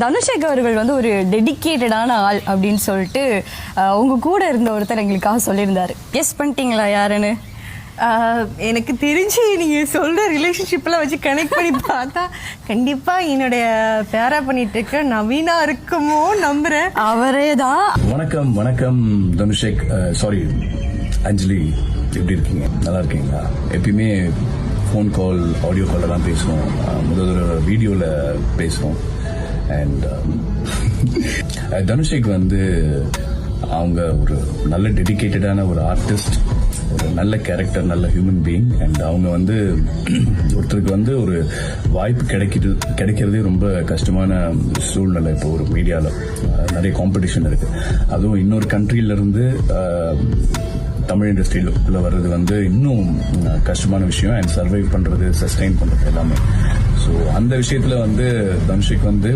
தனுஷேக் அவர்கள் வந்து ஒரு டெடிகேட்டடான ஆள் அப்படின்னு சொல்லிட்டு உங்க கூட இருந்த ஒருத்தர் எங்களுக்காக சொல்லியிருந்தாரு. கெஸ் பண்ணிட்டீங்களா யாருன்னு? எனக்கு தெரிஞ்சு நீங்க சொல்ற ரிலேஷன்ஷிப்லாம் வச்சு கனெக்ட் பண்ணி பார்த்தா கண்டிப்பா என்னுடைய பேரா பண்ணிட்டு இருக்க நவீனா இருக்குமோ நம்புறேன். அவரே தான். வணக்கம் வணக்கம் தனுஷேக், சாரி அஞ்சலி, எப்படி இருக்கீங்க? நல்லா இருக்கீங்களா? எப்பயுமே ஃபோன் கால், ஆடியோ காலில் தான் பேசுவோம். முதல் வீடியோவில் பேசுகிறோம். அண்ட் தனுஷேக் வந்து அவங்க ஒரு நல்ல டெடிகேட்டடான ஒரு ஆர்டிஸ்ட், ஒரு நல்ல கேரக்டர், நல்ல ஹியூமன் பீயிங். அண்ட் அவங்க வந்து ஒருத்தருக்கு வந்து ஒரு வாய்ப்பு கிடைக்கிறதே ரொம்ப கஷ்டமான சூழ்நிலை. இப்போ ஒரு மீடியாவில் நிறைய காம்படிஷன் இருக்கு. அதுவும் இன்னொரு கண்ட்ரியிலிருந்து தமிழ் இண்டஸ்ட்ரியில வர்றது வந்து இன்னும் கஷ்டமான விஷயம். அண்ட் சர்வைவ் பண்றது, சஸ்டெயின் பண்றது எல்லாமே. ஸோ அந்த விஷயத்துல வந்து தனுஷேக் வந்து